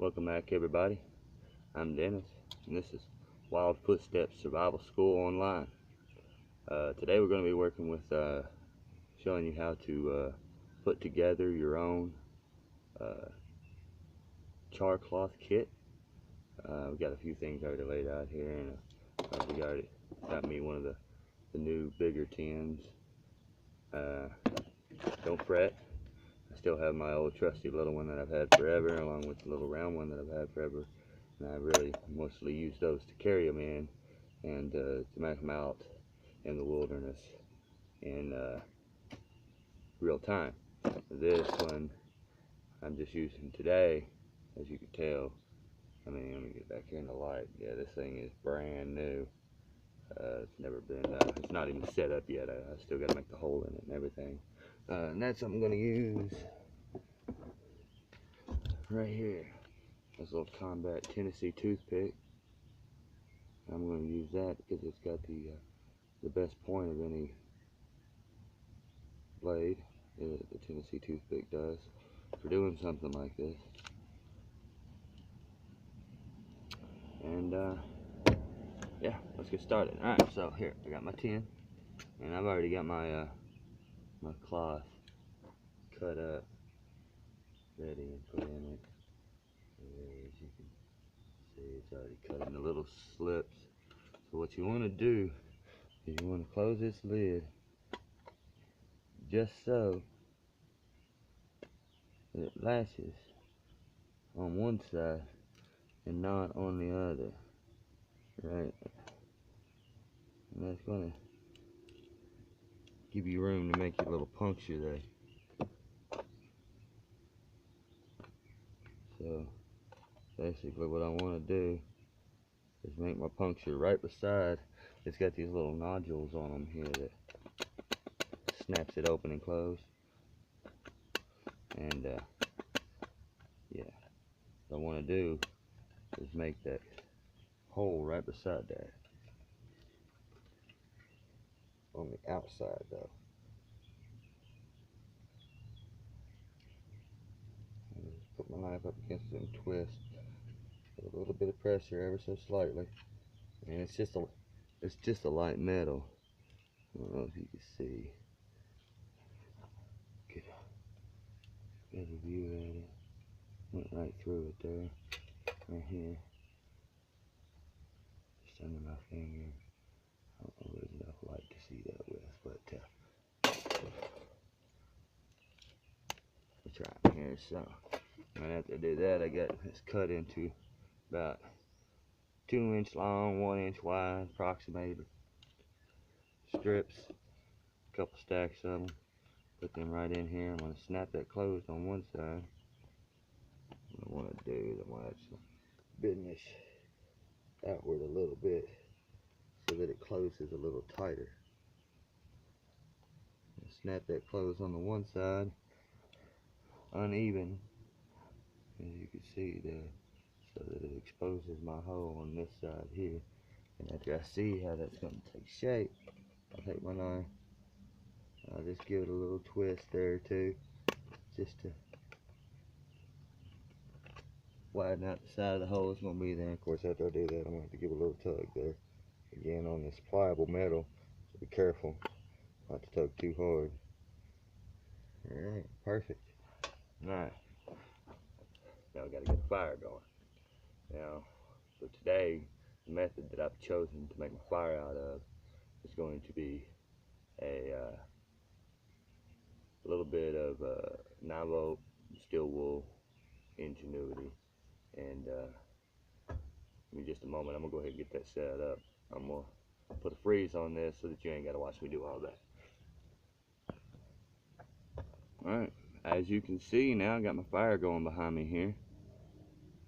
Welcome back, everybody. I'm Dennis, and this is Wild Footsteps Survival School Online. Today we're going to be working with showing you how to put together your own char-cloth kit. We've got a few things already laid out here, and we already got me one of the new bigger tins. Don't fret. I still have my old trusty little one that I've had forever, along with the little round one that I've had forever. And I really mostly use those to carry them in and to make them out in the wilderness in real time. This one I'm just using today, as you can tell. I mean, let me get back here in the light. Yeah, this thing is brand new. It's never been, it's not even set up yet. I still got to make the hole in it and everything. And that's what I'm going to use right here. This little combat Tennessee toothpick. I'm going to use that because it's got the best point of any blade. The Tennessee toothpick does for doing something like this. And yeah, let's get started. All right, so here I got my tin, and I've already got my my cloth cut up, ready and put in it. As you can see, it's already cut into little slips. So what you want to do is you want to close this lid just so that it latches on one side and not on the other, right? And that's going to give you room to make your little puncture there. So basically what I want to do is make my puncture right beside. It's got these little nodules on them here that snaps it open and closed. And yeah, what I want to do is make that hole right beside that. On the outside though. And just put my knife up against it and twist. Put a little bit of pressure ever so slightly. And it's just a light metal. I don't know if you can see. Get a better view at it. Went right through it there. Right here. Just under my finger. I don't know if there's enough light to see that with, but let's try it here. So right after I do that, I got this cut into about 2 inch long, 1 inch wide, approximately strips. A couple stacks of them. Put them right in here. I'm going to snap that closed on one side. What I want to do is I want to actually bend this outward a little bit so that it closes a little tighter. Snap that closed on the one side, uneven, as you can see there, so that it exposes my hole on this side here. And after I see how that's going to take shape, I'll take my knife, I'll just give it a little twist there too, just to widen out the side of the hole it's going to be there. Of course, after I do that, I'm going to have to give a little tug there, again on this pliable metal, so be careful not to tug too hard. Alright, perfect. Alright, now we got to get the fire going. Now, for today, the method that I've chosen to make my fire out of is going to be a little bit of 9-volt steel wool ingenuity. And give me just a moment, I'm going to go ahead and get that set up. I'm going to put a freeze on this so that you ain't got to watch me do all that. Alright, as you can see now, I got my fire going behind me here.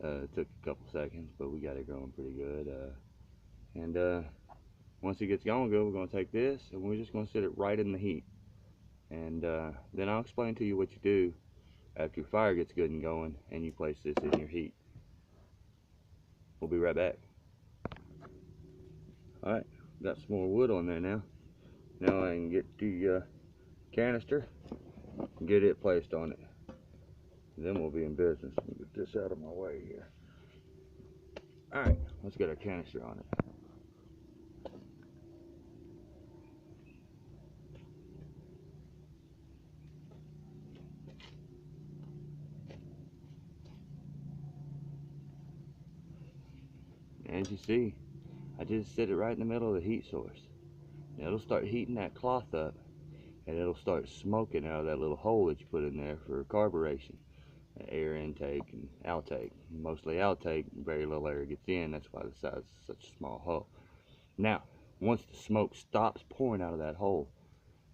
It took a couple seconds, but we got it going pretty good. And once it gets going good, we're going to take this and we're just going to set it right in the heat. And then I'll explain to you what you do after your fire gets good and going and you place this in your heat. We'll be right back. Alright, got some more wood on there now. Now I can get the canister and get it placed on it. Then we'll be in business. Let me get this out of my way here. Alright, let's get our canister on it. As you see, I just set it right in the middle of the heat source. Now it'll start heating that cloth up, and it'll start smoking out of that little hole that you put in there for carburation, air intake and outtake. Mostly outtake, very little air gets in. That's why the size is such a small hole. Now, once the smoke stops pouring out of that hole,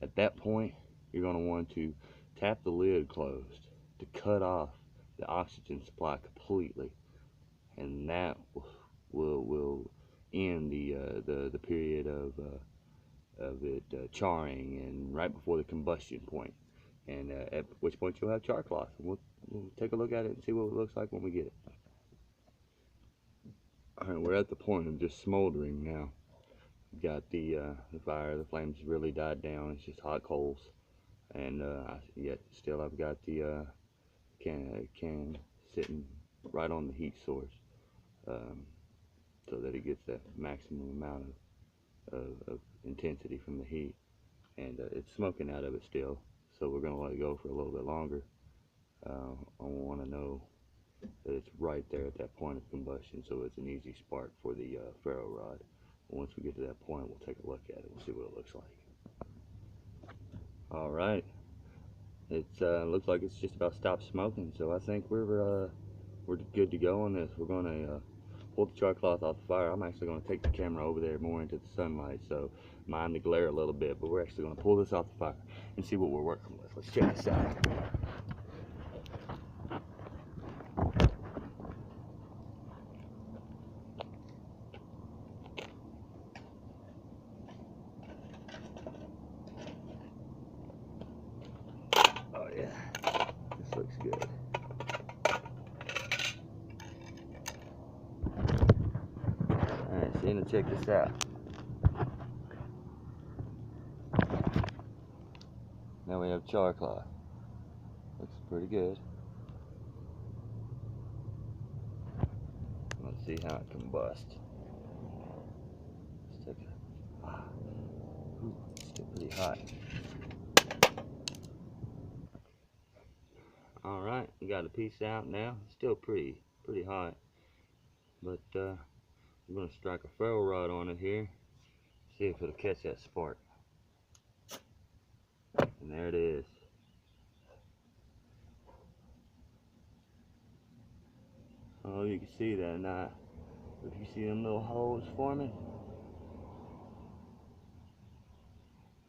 at that point, you're going to want to tap the lid closed to cut off the oxygen supply completely, and that will end the period of it charring and right before the combustion point, and at which point you'll have char cloth. We'll take a look at it and see what it looks like when we get it. Alright, we're at the point of just smoldering now. We've got the fire, the flames really died down. It's just hot coals, and yet still I've got the can sitting right on the heat source, so that it gets that maximum amount of intensity from the heat, and it's smoking out of it still, so we're going to let it go for a little bit longer. I want to know that it's right there at that point of combustion, so it's an easy spark for the ferro rod. Once we get to that point, we'll take a look at it. We'll see what it looks like. All right, it looks like it's just about stopped smoking, so I think we're good to go on this. We're going to pull the char cloth off the fire. I'm actually going to take the camera over there more into the sunlight, so mind the glare a little bit, but we're actually going to pull this off the fire and see what we're working with. Let's check this out. Oh yeah, this looks good. Alright, so now check this out. Now we have char cloth. Looks pretty good. Let's see how it combusts. Let's take it. Ooh, it's still pretty hot. Alright, we got a piece out now. It's still pretty hot. But I'm going to strike a ferro rod on it here. See if it'll catch that spark. And there it is. Oh, you can see that not. If you see them little holes forming,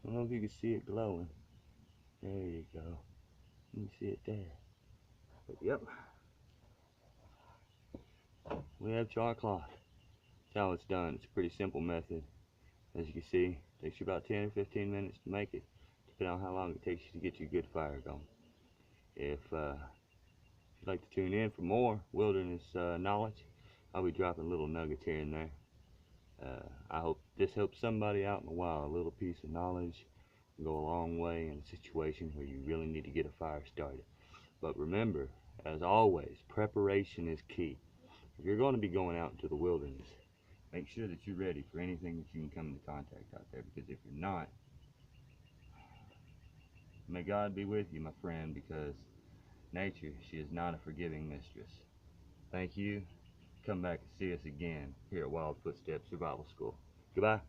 I don't know if you can see it glowing. There you go. You can see it there. But yep, we have char cloth. That's how it's done. It's a pretty simple method. As you can see, it takes you about 10 or 15 minutes to make it, depending on how long it takes you to get your good fire going. If you'd like to tune in for more wilderness knowledge, I'll be dropping little nuggets here and there. I hope this helps somebody out in the wild. A little piece of knowledge can go a long way in a situation where you really need to get a fire started. But remember, as always, preparation is key. If you're going to be going out into the wilderness, make sure that you're ready for anything that you can come into contact out there, because if you're not, may God be with you, my friend, because nature, she is not a forgiving mistress. Thank you. Come back and see us again here at Wild Footsteps Survival School. Goodbye.